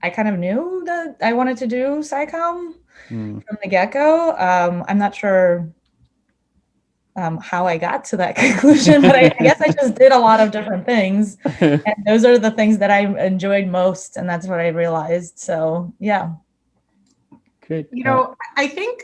kind of knew that I wanted to do SciComm from the get-go. I'm not sure how I got to that conclusion, but I guess I just did a lot of different things, and those are the things that I enjoyed most, and that's what I realized. So yeah. Great. I think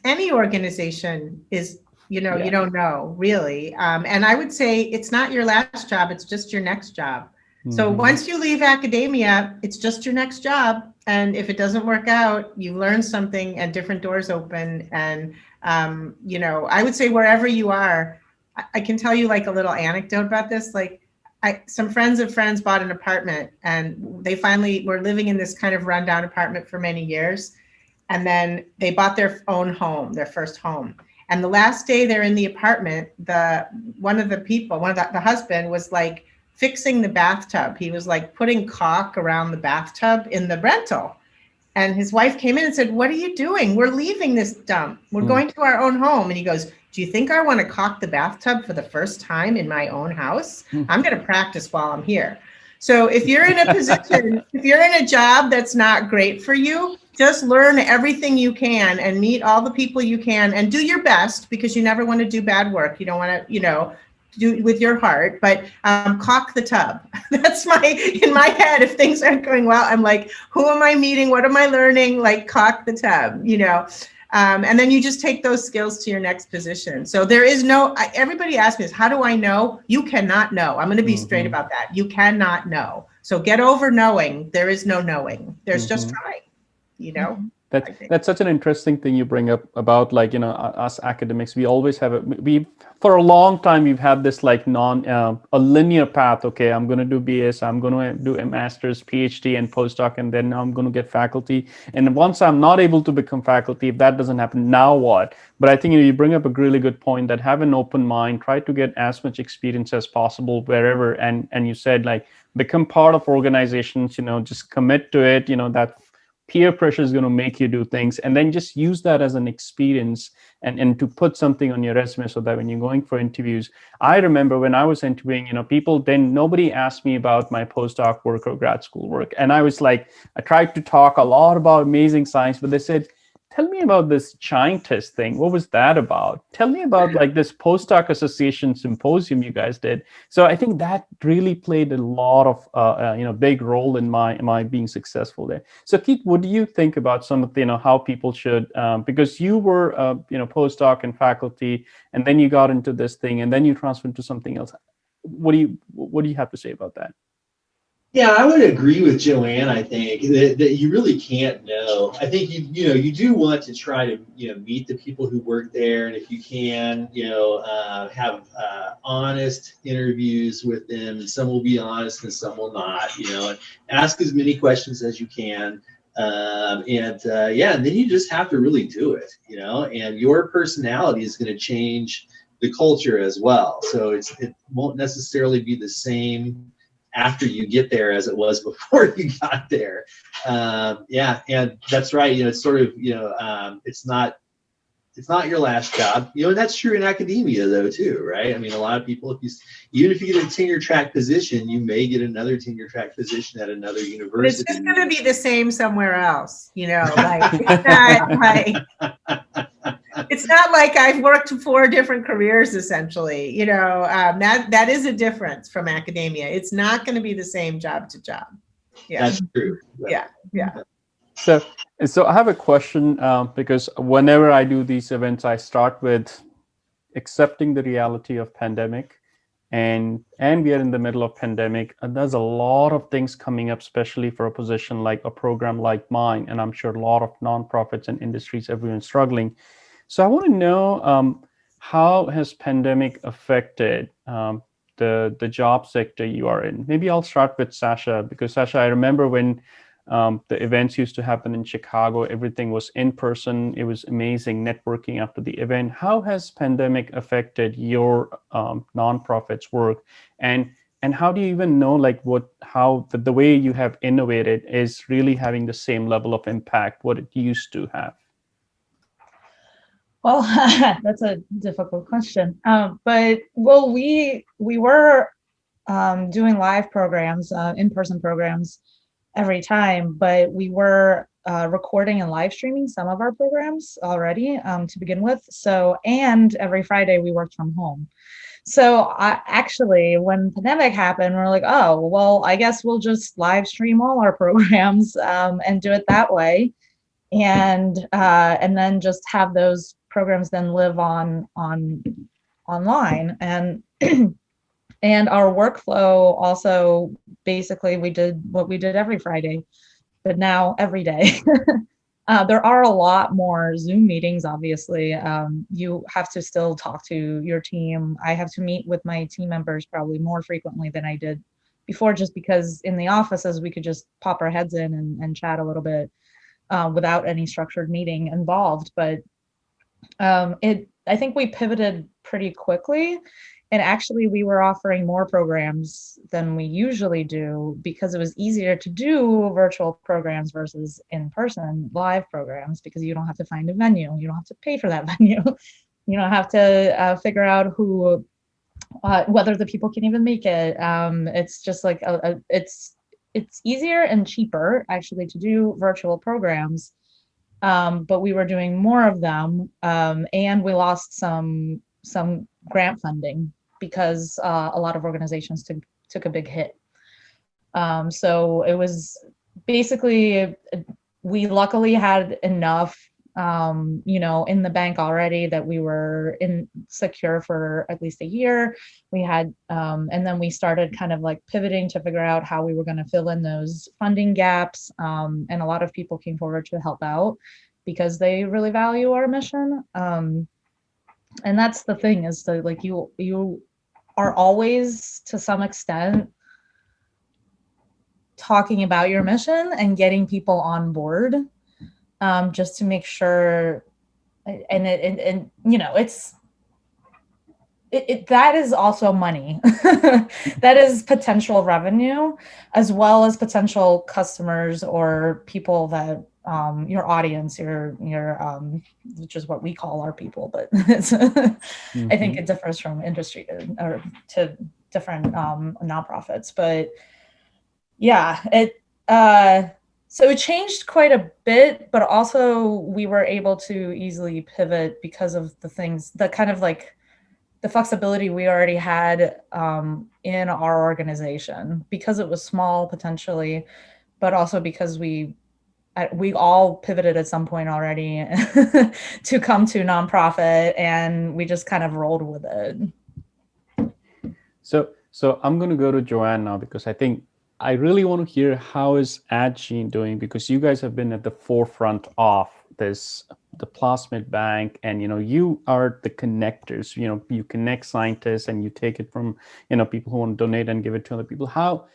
any organization is, you don't know really, and I would say it's not your last job; it's just your next job. So once you leave academia, it's just your next job, and if it doesn't work out, you learn something, and different doors open, and I would say wherever you are, I can tell you a little anecdote about this. Some friends of friends bought an apartment, and they finally were living in this kind of rundown apartment for many years. And then they bought their own home, their first home. And the last day they're in the apartment, the husband was fixing the bathtub. He was putting caulk around the bathtub in the rental. And his wife came in and said, "What are you doing? We're leaving this dump. We're going to our own home." And he goes, "Do you think I want to caulk the bathtub for the first time in my own house? I'm going to practice while I'm here." So if you're in a position, if you're in a job that's not great for you, just learn everything you can and meet all the people you can and do your best, because you never want to do bad work. You don't want to, do it with your heart, but caulk the tub. That's in my head, if things aren't going well, I'm like, who am I meeting? What am I learning? Like, caulk the tub, and then you just take those skills to your next position. So there is everybody asks me this, how do I know? You cannot know. I'm going to be straight about that. You cannot know. So get over knowing. There is no knowing. There's just trying, That's such an interesting thing you bring up about, like, us academics, we always have for a long time, we've had this like a linear path. Okay, I'm going to do BS, I'm going to do a master's, PhD, and postdoc, and then I'm going to get faculty. And once I'm not able to become faculty, if that doesn't happen, now what? But I think you bring up a really good point, that have an open mind, try to get as much experience as possible wherever. And you said, like, become part of organizations, just commit to it, that peer pressure is going to make you do things, and then just use that as an experience and to put something on your resume, so that when you're going for interviews. I remember when I was interviewing, nobody asked me about my postdoc work or grad school work. And I was like, I tried to talk a lot about amazing science, but they said, tell me about this giantess thing. What was that about? Tell me about like this postdoc association symposium you guys did. So I think that really played a lot of big role in my being successful there. So Keith, what do you think about some of the how people should, because you were postdoc and faculty, and then you got into this thing, and then you transferred into something else. What do you have to say about that? Yeah, I would agree with Joanne. I think that you really can't know. I think you do want to try to meet the people who work there, and if you can, have honest interviews with them. And some will be honest, and some will not. And ask as many questions as you can. And then you just have to really do it. And your personality is going to change the culture as well. So it won't necessarily be the same after you get there as it was before you got there. And that's right. It's sort of, it's not your last job, and that's true in academia though too, right? I mean, a lot of people, even if you get a tenure track position, you may get another tenure track position at another university. But it's just going to be the same somewhere else, like it's not like I've worked 4 different careers essentially, that is a difference from academia. It's not going to be the same job to job. Yeah, that's true. Yeah. So I have a question, because whenever I do these events, I start with accepting the reality of pandemic, and we are in the middle of pandemic, and there's a lot of things coming up, especially for a position like a program like mine, and I'm sure a lot of nonprofits and industries, everyone's struggling. So I want to know, how has pandemic affected the job sector you are in? Maybe I'll start with Sasha, because Sasha, I remember when the events used to happen in Chicago, everything was in person. It was amazing networking after the event. How has pandemic affected your nonprofits work? And how do you even know how the way you have innovated is really having the same level of impact what it used to have? Well, that's a difficult question. But we were doing live programs, in-person programs every time, but we were recording and live streaming some of our programs already to begin with. So, and every Friday we worked from home. So actually, when pandemic happened, we're like, oh, well, I guess we'll just live stream all our programs and do it that way. And then just have those programs then live online. And and our workflow also, basically we did what we did every Friday, but now every day. There are a lot more Zoom meetings, obviously. You have to still talk to your team. I have to meet with my team members probably more frequently than I did before, just because in the offices we could just pop our heads in and chat a little bit without any structured meeting involved. But I think we pivoted pretty quickly. And actually, we were offering more programs than we usually do, because it was easier to do virtual programs versus in-person live programs, because you don't have to find a venue. You don't have to pay for that venue. You don't have to figure out who whether the people can even make it. It's just like it's easier and cheaper actually to do virtual programs, but we were doing more of them, and we lost some grant funding because a lot of organizations took a big hit. So it was basically, we luckily had enough, in the bank already that we were secure for at least a year. We had, and then we started kind of like pivoting to figure out how we were going to fill in those funding gaps. And a lot of people came forward to help out because they really value our mission. And that's the thing, is that like you are always to some extent talking about your mission and getting people on board, just to make sure, and that is also money. That is potential revenue, as well as potential customers or people that your audience, your which is what we call our people, but it's I think it differs from industry to different nonprofits. But yeah, so it changed quite a bit, but also we were able to easily pivot because of the kind of like the flexibility we already had in our organization, because it was small potentially, but also because we all pivoted at some point already to come to nonprofit, and we just kind of rolled with it. So I'm going to go to Joanne now, because I think I really want to hear how is AdGene doing, because you guys have been at the forefront of this, the plasmid bank, and you are the connectors. You connect scientists and you take it from people who want to donate and give it to other people. How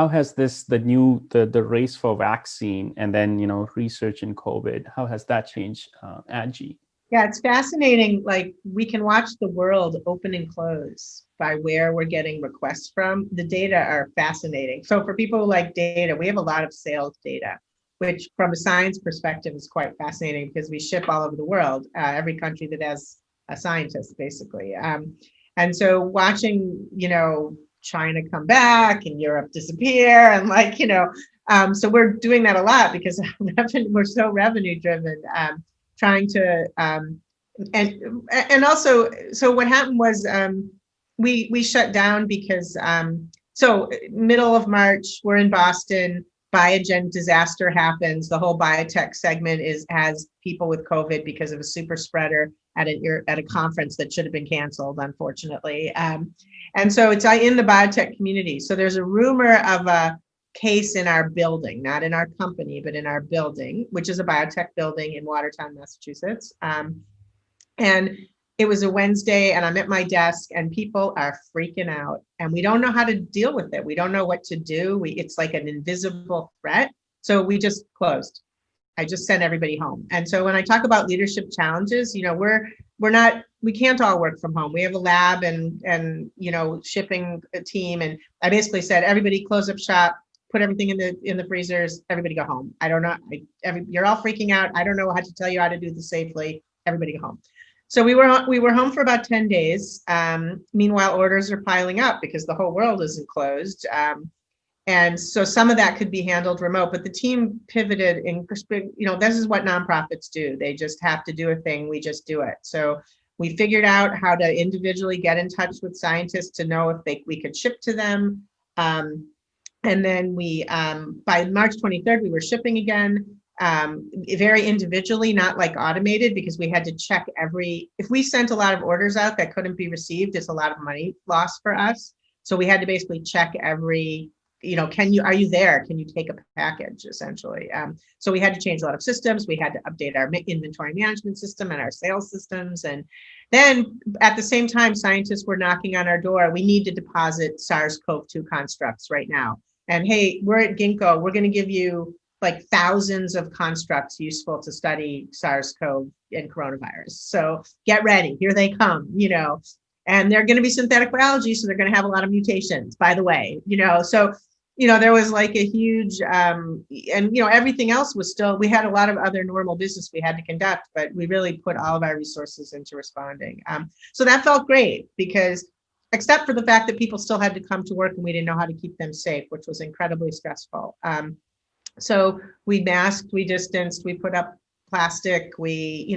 has this, the race for vaccine and then research in COVID, how has that changed AdGene? Yeah, it's fascinating. Like, we can watch the world open and close by where we're getting requests from. The data are fascinating. So for people who like data, we have a lot of sales data, which from a science perspective is quite fascinating, because we ship all over the world, every country that has a scientist, basically. And so watching, China come back and Europe disappear, and so we're doing that a lot because we're so revenue driven. Trying to and also, so what happened was we shut down because so middle of March, we're in Boston, Biogen disaster happens. The whole biotech segment has people with COVID because of a super spreader at a conference that should have been canceled, unfortunately. And so it's in the biotech community. So there's a rumor of a case in our building, not in our company, but in our building, which is a biotech building in Watertown, Massachusetts. And it was a Wednesday, and I'm at my desk, and people are freaking out, and we don't know how to deal with it. We don't know what to do. It's like an invisible threat. So we just closed. I just sent everybody home. And so when I talk about leadership challenges, we can't all work from home. We have a lab and shipping a team. And I basically said, everybody close up shop, put everything in the freezers, everybody go home. I don't know. You're all freaking out. I don't know how to tell you how to do this safely. Everybody go home. So we were home for about 10 days. Meanwhile, orders are piling up because the whole world isn't closed. And so some of that could be handled remote, but the team pivoted this is what nonprofits do. They just have to do a thing. We just do it. So we figured out how to individually get in touch with scientists to know if we could ship to them. And then we, by March 23rd, we were shipping again, very individually, not like automated, because we had to check if we sent a lot of orders out that couldn't be received, it's a lot of money lost for us. So we had to basically check every, are you there? Can you take a package, essentially? So we had to change a lot of systems. We had to update our inventory management system and our sales systems. And then at the same time, scientists were knocking on our door. We need to deposit SARS-CoV-2 constructs right now. And hey, we're at Ginkgo. We're going to give you like thousands of constructs useful to study SARS-CoV and coronavirus. So get ready. Here they come, and they're going to be synthetic biology. So they're going to have a lot of mutations, by the way, so, there was like a huge, and, everything else was still, we had a lot of other normal business we had to conduct, but we really put all of our resources into responding. So that felt great because, except for the fact that people still had to come to work and we didn't know how to keep them safe, which was incredibly stressful. So we masked, we distanced, we put up plastic, we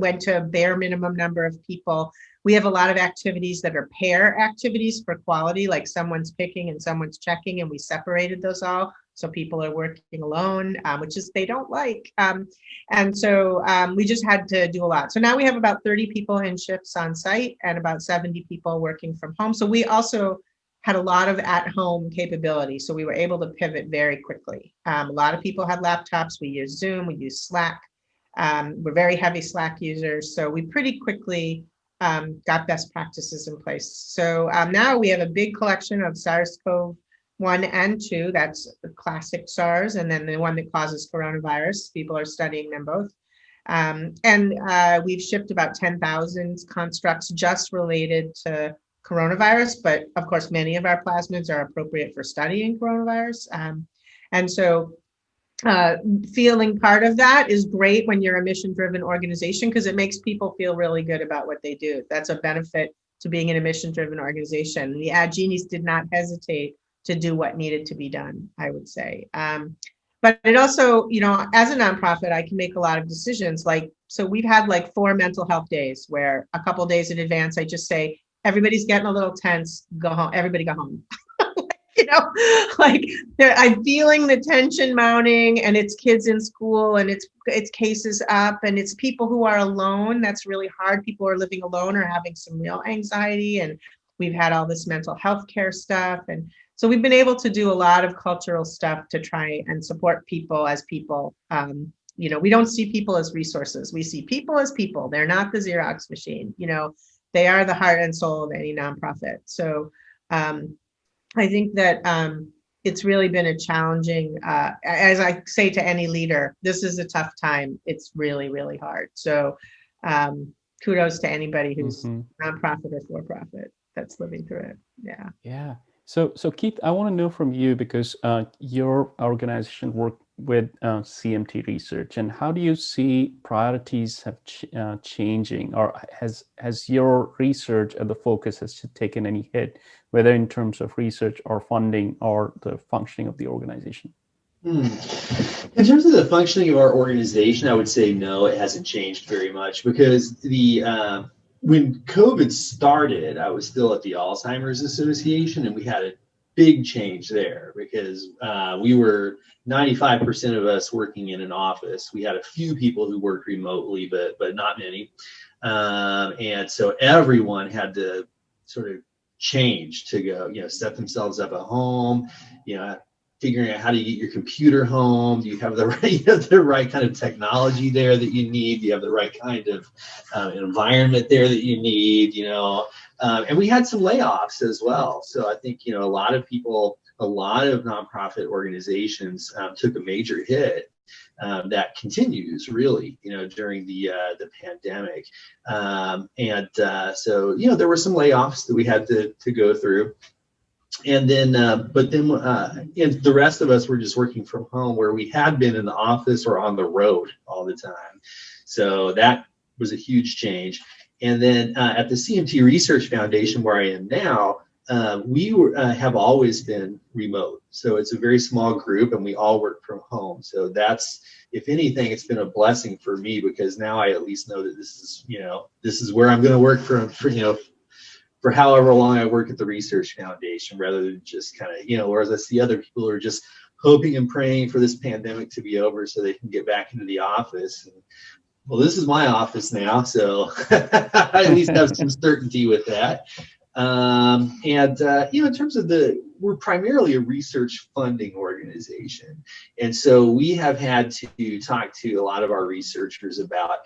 went to a bare minimum number of people. We have a lot of activities that are pair activities for quality, like someone's picking and someone's checking, and we separated those all. So people are working alone, which is they don't like. And so we just had to do a lot. So now we have about 30 people in shifts on site and about 70 people working from home. So we also had a lot of at-home capability. So we were able to pivot very quickly. A lot of people had laptops. We use Zoom, we use Slack. We're very heavy Slack users. So we pretty quickly got best practices in place. So now we have a big collection of SARS-CoV-1 and 2. That's the classic SARS, and then the one that causes coronavirus. People are studying them both. And we've shipped about 10,000 constructs just related to coronavirus, but of course, many of our plasmids are appropriate for studying coronavirus. And so feeling part of that is great when you're a mission-driven organization because it makes people feel really good about what they do. That's a benefit to being in a mission-driven organization. The Genies did not hesitate to do what needed to be done, I would say. But it also, as a nonprofit, I can make a lot of decisions. So we've had 4 mental health days where a couple days in advance, I just say, everybody's getting a little tense, go home, everybody go home. I'm feeling the tension mounting, and it's kids in school, and it's cases up, and it's people who are alone. That's really hard. People who are living alone or having some real anxiety, and we've had all this mental health care stuff. And so we've been able to do a lot of cultural stuff to try and support people as people. We don't see people as resources. We see people as people. They're not the Xerox machine. They are the heart and soul of any nonprofit. So I think that it's really been a challenging, as I say to any leader, this is a tough time. It's really, really hard. So kudos to anybody who's nonprofit or for-profit that's living through it. Yeah. Yeah. So Keith, I want to know from you, because your organization worked with CMT Research, and how do you see priorities have changing, or has your research and the focus has taken any hit, whether in terms of research or funding or the functioning of the organization? In terms of the functioning of our organization, I would say no, it hasn't changed very much, because when COVID started, I was still at the Alzheimer's Association, and we had a big change there because we were 95% of us working in an office. We had a few people who worked remotely, but not many. And so everyone had to sort of change to go, set themselves up at home, figuring out how to get your computer home. Do you have the right kind of technology there that you need? Do you have the right kind of environment there that you need? And we had some layoffs as well. So I think a lot of people, a lot of nonprofit organizations took a major hit. That continues really, during the pandemic. So there were some layoffs that we had to go through. And then, and the rest of us were just working from home, where we had been in the office or on the road all the time. So that was a huge change. And then at the CMT Research Foundation, where I am now, we have always been remote. So it's a very small group, and we all work from home. So that's, if anything, it's been a blessing for me, because now I at least know that this is where I'm going to work for however long I work at the Research Foundation, rather than just kind of, whereas I see other people who are just hoping and praying for this pandemic to be over so they can get back into the office. And, well, this is my office now, so I at least have some certainty with that. In terms of we're primarily a research funding organization. And so we have had to talk to a lot of our researchers about,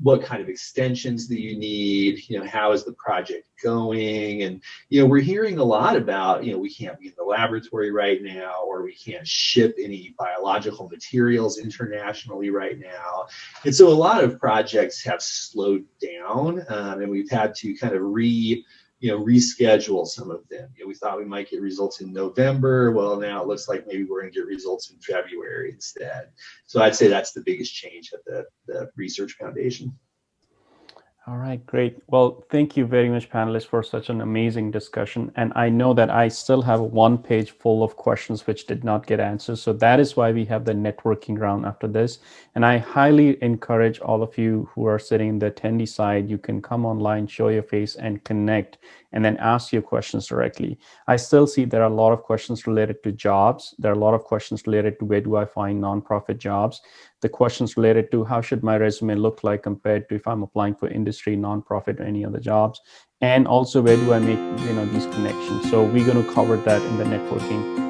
what kind of extensions do you need? How is the project going? And, we're hearing a lot about, we can't be in the laboratory right now, or we can't ship any biological materials internationally right now. And so a lot of projects have slowed down, and we've had to kind of reschedule some of them. We thought we might get results in November. Well, now it looks like maybe we're going to get results in February instead. So I'd say that's the biggest change at the Research Foundation. All right, great. Well, thank you very much, panelists, for such an amazing discussion. And I know that I still have one page full of questions which did not get answered. So that is why we have the networking round after this. And I highly encourage all of you who are sitting in the attendee side, you can come online, show your face and connect, and then ask your questions directly. I still see there are a lot of questions related to jobs. There are a lot of questions related to where do I find nonprofit jobs? The questions related to how should my resume look like compared to if I'm applying for industry, nonprofit, or any other jobs, and also where do I make these connections. So we're going to cover that in the networking